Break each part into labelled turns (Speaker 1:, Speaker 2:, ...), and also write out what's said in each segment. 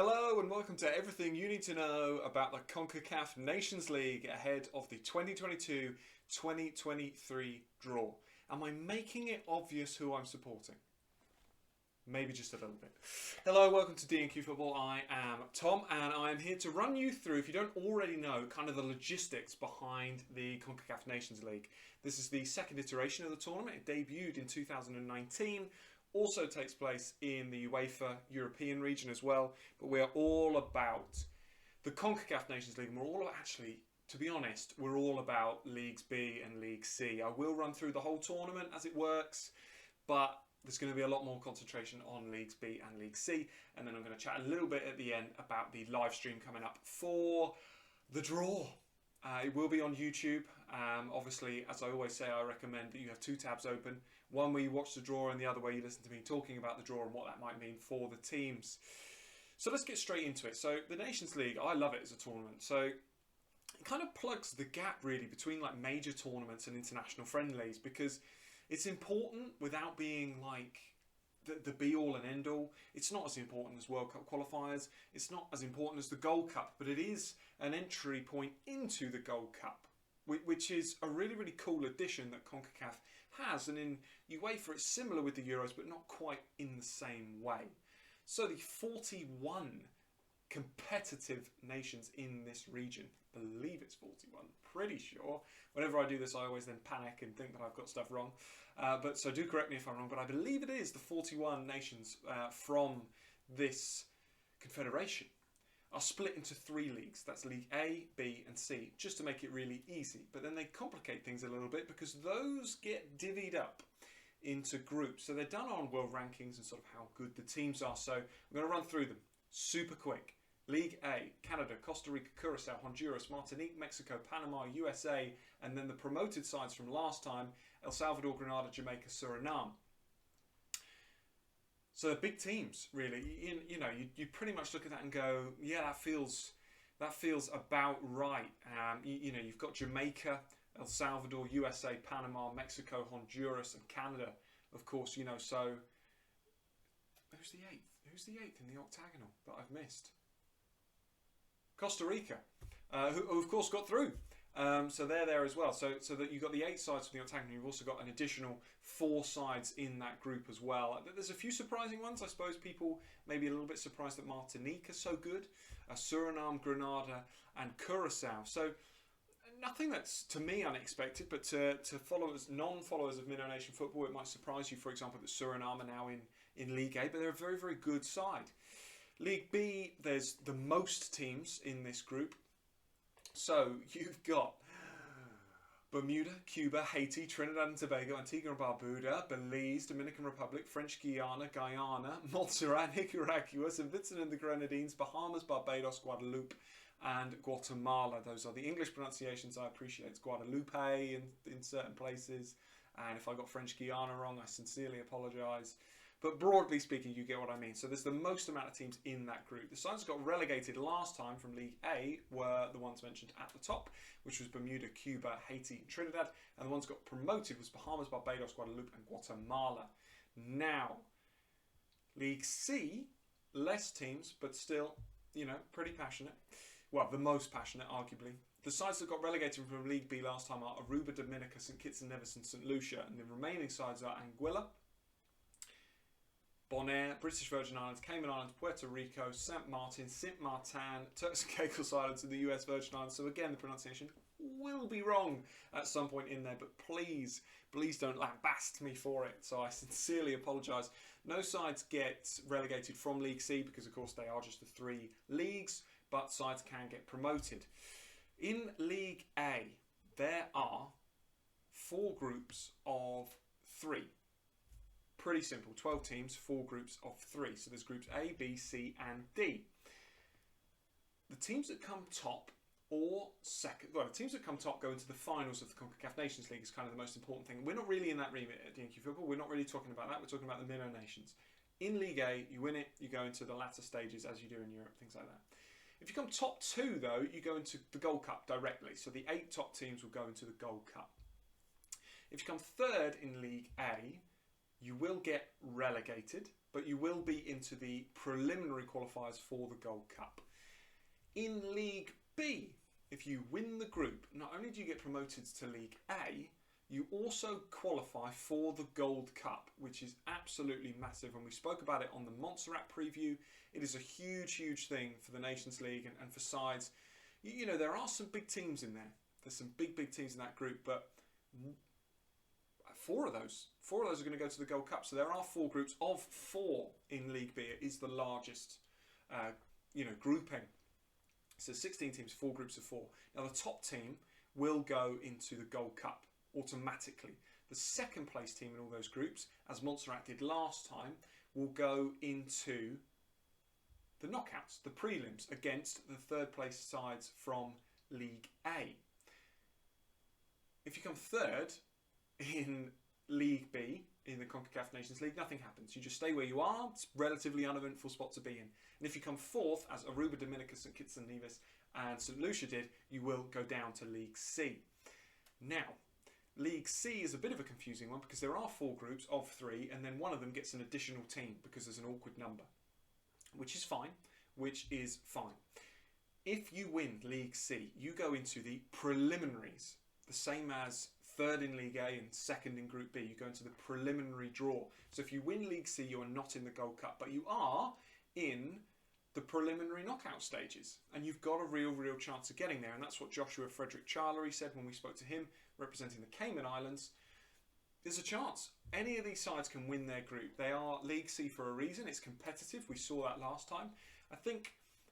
Speaker 1: Hello and welcome to everything you need to know about the CONCACAF Nations League ahead of the 2022-2023 draw. Am I making it obvious who I'm supporting? Maybe just a little bit. Hello, welcome to D&Q Football. I am Tom and I am here to run you through, if you don't already know, kind of the logistics behind the CONCACAF Nations League. This is the second iteration of the tournament. It debuted in 2019. Also takes place in the UEFA European region as well. But we are all about the CONCACAF Nations League. And we're all about, actually, to be honest, we're all about Leagues B and League C. I will run through the whole tournament as it works, but there's going to be a lot more concentration on Leagues B and League C. And then I'm going to chat a little bit at the end about the live stream coming up for the draw. It will be on YouTube. Obviously, as I always say, I recommend that you have two tabs open. One where you watch the draw and the other where you listen to me talking about the draw and what that might mean for the teams. So let's get straight into it. So the Nations League, I love it as a tournament. So it kind of plugs the gap really between like major tournaments and international friendlies, because it's important without being like the be all and end all. It's not as important as World Cup qualifiers. It's not as important as the Gold Cup, but it is an entry point into the Gold Cup, which is a really, really cool addition that CONCACAF has. And in UEFA, it's similar with the Euros, but not quite in the same way. So the 41 competitive nations in this region, I believe it's 41, pretty sure. Whenever I do this, I always then panic and think that I've got stuff wrong. So do correct me if I'm wrong, but I believe it is the 41 nations from this confederation are split into three leagues. That's League A, B and C, just to make it really easy. But then they complicate things a little bit because those get divvied up into groups. So they're done on world rankings and sort of how good the teams are. So I'm going to run through them super quick. League A, Canada, Costa Rica, Curacao, Honduras, Martinique, Mexico, Panama, USA, and then the promoted sides from last time, El Salvador, Grenada, Jamaica, Suriname. So they're big teams, really. You pretty much look at that and go, yeah, that feels about right. You've got Jamaica, El Salvador, USA, Panama, Mexico, Honduras, and Canada, of course. So who's the eighth? Who's the eighth in the octagonal that I've missed? Costa Rica, who of course got through. So they're there as well. So that you've got the 8 sides from the octagonal. You've also got an additional 4 sides in that group as well. There's a few surprising ones. I suppose people may be a little bit surprised that Martinique are so good. Suriname, Grenada and Curacao. So nothing that's, to me, unexpected. But to followers, non-followers of Minnow Nation football, it might surprise you, for example, that Suriname are now in League A. But they're a very, very good side. League B, there's the most teams in this group. So you've got Bermuda, Cuba, Haiti, Trinidad and Tobago, Antigua and Barbuda, Belize, Dominican Republic, French Guiana, Guyana, Montserrat, Nicaragua, St. Vincent and the Grenadines, Bahamas, Barbados, Guadeloupe and Guatemala. Those are the English pronunciations. I appreciate it's Guadalupe in certain places. And if I got French Guiana wrong, I sincerely apologise. But broadly speaking, you get what I mean. So there's the most amount of teams in that group. The sides that got relegated last time from League A were the ones mentioned at the top, which was Bermuda, Cuba, Haiti, and Trinidad. And the ones that got promoted was Bahamas, Barbados, Guadeloupe, and Guatemala. Now, League C, less teams, but still, pretty passionate. Well, the most passionate, arguably. The sides that got relegated from League B last time are Aruba, Dominica, St. Kitts and Nevis, and St. Lucia. And the remaining sides are Anguilla, Bonaire, British Virgin Islands, Cayman Islands, Puerto Rico, Saint Martin, Sint Maarten, Turks and Caicos Islands, and the US Virgin Islands. So again, the pronunciation will be wrong at some point in there, but please don't lambast me for it. So I sincerely apologise. No sides get relegated from League C because, of course, they are just the 3 leagues, but sides can get promoted. In League A, there are 4 groups of 3. Pretty simple, 12 teams, 4 groups of 3. So there's groups A, B, C and D. The teams that come top or second, the teams that come top go into the finals of the CONCACAF Nations League is kind of the most important thing. We're not really in that remit at D&Q Football. We're not really talking about that. We're talking about the Minnow Nations. In League A, you win it, you go into the latter stages as you do in Europe, things like that. If you come top 2, though, you go into the Gold Cup directly. So the 8 top teams will go into the Gold Cup. If you come 3rd in League A, you will get relegated but you will be into the preliminary qualifiers for the Gold Cup. In League B, if you win the group, not only do you get promoted to League A, you also qualify for the Gold Cup, which is absolutely massive. And we spoke about it on the Montserrat preview. It is a huge, huge thing for the Nations League and for sides. You know, there are some big teams in there. There's some big, big teams in that group, but four of those are going to go to the Gold Cup. So there are 4 groups of 4 in League B. It is the largest, grouping. So 16 teams, 4 groups of 4. Now the top team will go into the Gold Cup automatically. The second place team in all those groups, as Montserrat did last time, will go into the knockouts, the prelims, against the third place sides from League A. If you come third in League B, in the CONCACAF Nations League, nothing happens. You just stay where you are. It's a relatively uneventful spot to be in. And if you come fourth, as Aruba, Dominica, St Kitts and Nevis and St Lucia did, you will go down to League C. Now, League C is a bit of a confusing one because there are 4 groups of 3 and then one of them gets an additional team because there's an awkward number, which is fine, If you win League C, you go into the preliminaries, the same as third in League A and second in Group B. You go into the preliminary draw. So if you win League C, you are not in the Gold Cup, but you are in the preliminary knockout stages. And you've got a real chance of getting there. And that's what Joshua Frederick Charlery said when we spoke to him, representing the Cayman Islands. There's a chance. Any of these sides can win their group. They are League C for a reason. It's competitive. We saw that last time.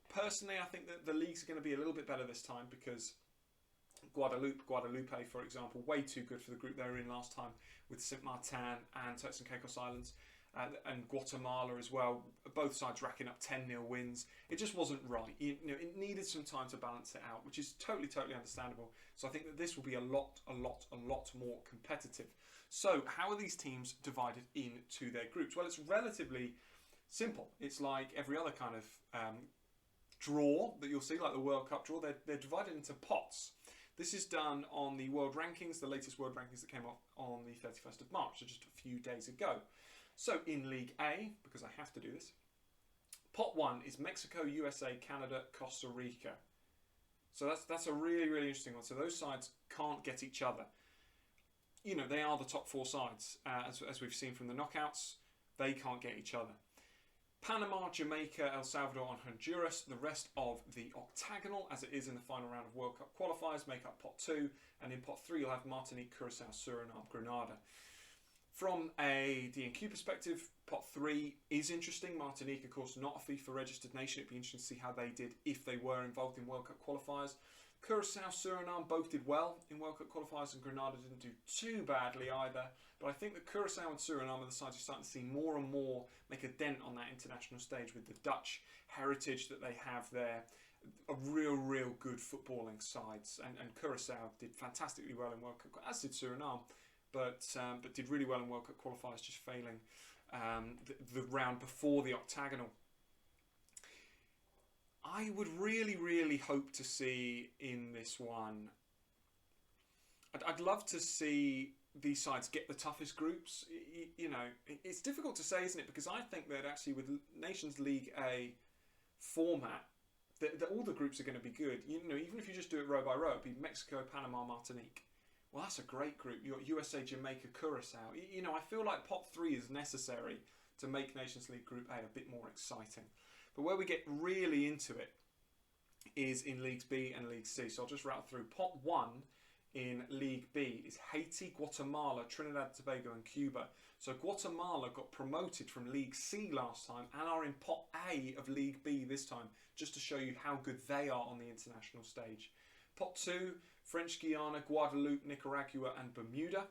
Speaker 1: Personally, I think that the leagues are going to be a little bit better this time because Guadeloupe, for example, way too good for the group they were in last time with Saint Martin and Turks and Caicos Islands, and Guatemala as well. Both sides racking up 10-0 wins. It just wasn't right. It needed some time to balance it out, which is totally understandable. So I think that this will be a lot more competitive. So how are these teams divided into their groups? Well, it's relatively simple. It's like every other kind of draw that you'll see, like the World Cup draw. They're divided into pots. This is done on the world rankings, the latest world rankings that came up on the 31st of March, so just a few days ago. So in League A, because I have to do this, pot 1 is Mexico, USA, Canada, Costa Rica. So that's a really interesting one. So those sides can't get each other. You know, they are the top 4 sides, as we've seen from the knockouts. They can't get each other. Panama, Jamaica, El Salvador and Honduras, the rest of the octagonal, as it is in the final round of World Cup qualifiers, make up pot 2, and in pot 3 you'll have Martinique, Curacao, Suriname, Grenada. From a D&Q perspective, pot 3 is interesting. Martinique, of course, not a FIFA registered nation. It'd be interesting to see how they did if they were involved in World Cup qualifiers. Curacao, Suriname both did well in World Cup qualifiers, and Grenada didn't do too badly either. But I think that Curacao and Suriname are the sides you're starting to see more and more make a dent on that international stage with the Dutch heritage that they have there. A real good footballing sides. And Curacao did fantastically well in World Cup, as did Suriname, but did really well in World Cup qualifiers, just failing the round before the octagonal. I would really hope to see in this one, I'd love to see these sides get the toughest groups. You know, it's difficult to say, isn't it? Because I think that actually with Nations League A format, that all the groups are going to be good. You know, even if you just do it row by row, it'd be Mexico, Panama, Martinique. Well, that's a great group. You got USA, Jamaica, Curacao. You know, I feel like pot 3 is necessary to make Nations League Group A a bit more exciting. But where we get really into it is in Leagues B and League C. So I'll just rattle through. Pot 1 in League B is Haiti, Guatemala, Trinidad, Tobago and Cuba. So Guatemala got promoted from League C last time and are in pot A of League B this time, just to show you how good they are on the international stage. Pot 2, French Guiana, Guadeloupe, Nicaragua and Bermuda.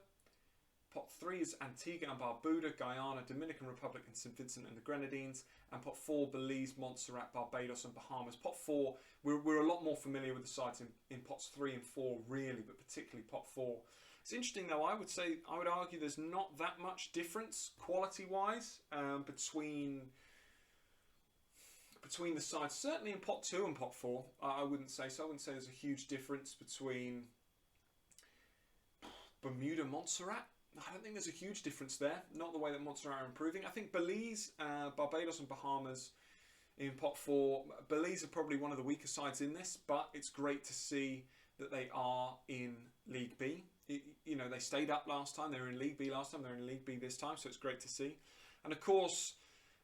Speaker 1: Pot 3 is Antigua and Barbuda, Guyana, Dominican Republic and St Vincent and the Grenadines. And pot 4, Belize, Montserrat, Barbados and Bahamas. Pot 4, we're a lot more familiar with the sides in pots 3 and 4 really, but particularly pot 4. It's interesting though, I would argue there's not that much difference quality-wise between the sides. Certainly in pot 2 and pot 4, I wouldn't say so. I wouldn't say there's a huge difference between Bermuda, Montserrat. I don't think there's a huge difference there. Not the way that Monster are improving. I think Belize, Barbados and Bahamas in pot 4. Belize are probably one of the weaker sides in this, but it's great to see that they are in League B. You know, they stayed up last time. They were in League B last time. They're in League B this time, so it's great to see. And of course,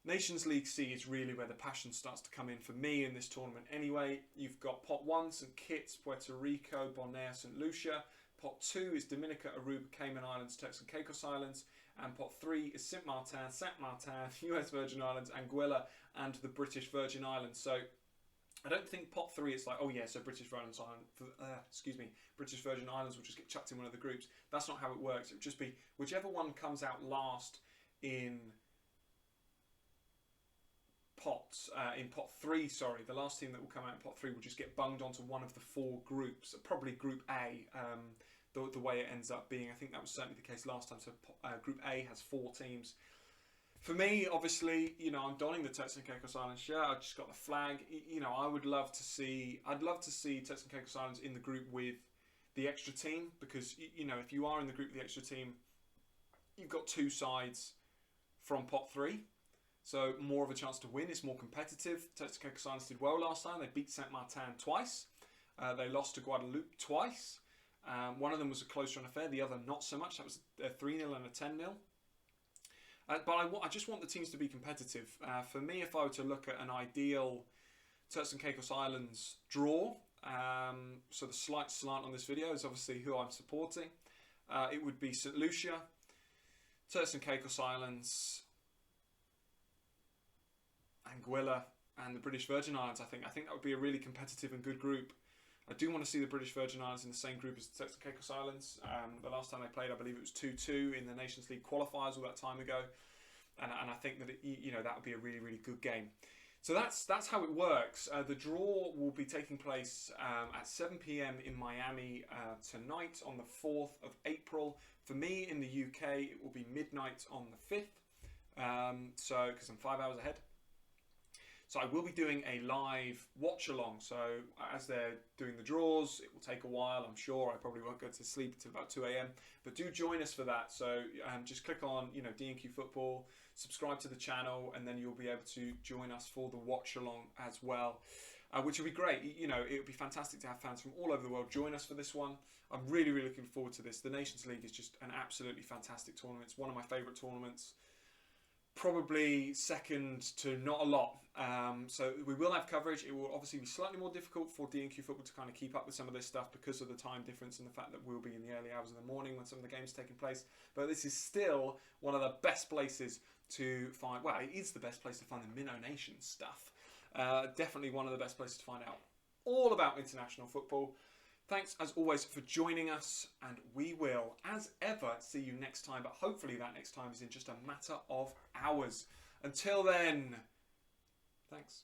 Speaker 1: Nations League C is really where the passion starts to come in for me in this tournament anyway. You've got pot 1, St. Kitts, Puerto Rico, Bonaire, St. Lucia. Pot 2 is Dominica, Aruba, Cayman Islands, Turks and Caicos Islands. And pot 3 is Saint Martin, US Virgin Islands, Anguilla, and the British Virgin Islands. So I don't think pot 3 is like, oh yeah, so British Virgin Islands will just get chucked in one of the groups. That's not how it works. It would just be whichever one comes out last in pot 3, sorry, the last team that will come out in pot 3 will just get bunged onto one of the 4 groups, probably Group A, the way it ends up being. I think that was certainly the case last time. So Group A has 4 teams. For me, obviously, you know, I'm donning the Turks and Caicos Islands shirt. I just got the flag. You know, I'd love to see Turks and Caicos Islands in the group with the extra team, because, you know, if you are in the group with the extra team, you've got 2 sides from pot 3. So more of a chance to win. It's more competitive. Turks and Caicos Islands did well last time. They beat Saint Martin twice. They lost to Guadeloupe twice. One of them was a close run affair. The other not so much. That was a 3-0 and a 10-0. But I just want the teams to be competitive. For me, if I were to look at an ideal Turks and Caicos Islands draw, so the slight slant on this video is obviously who I'm supporting. It would be St. Lucia, Turks and Caicos Islands, Anguilla, and the British Virgin Islands. I think that would be a really competitive and good group. I do want to see the British Virgin Islands in the same group as the Turks and Caicos Islands. The last time they played, I believe it was 2-2 in the Nations League qualifiers all that time ago, and I think that that would be a really, really good game. So that's how it works. The draw will be taking place at 7 p.m. in Miami tonight on the 4th of April. For me in the UK, it will be midnight on the 5th. So because I'm 5 hours ahead. So I will be doing a live watch along. So as they're doing the draws, it will take a while, I'm sure. I probably won't go to sleep until about 2 a.m. But do join us for that. So just click on, D&Q Football, subscribe to the channel, and then you'll be able to join us for the watch along as well, which will be great. It would be fantastic to have fans from all over the world join us for this one. I'm really, really looking forward to this. The Nations League is just an absolutely fantastic tournament. It's one of my favourite tournaments. Probably second to not a lot. So we will have coverage. It will obviously be slightly more difficult for D&Q Football to kind of keep up with some of this stuff because of the time difference and the fact that we'll be in the early hours of the morning when some of the games are taking place. But this is still one of the best places to find, well, it is the best place to find the Minnow Nation stuff. Definitely one of the best places to find out all about international football. Thanks, as always, for joining us, and we will, as ever, see you next time, but hopefully that next time is in just a matter of hours. Until then, thanks.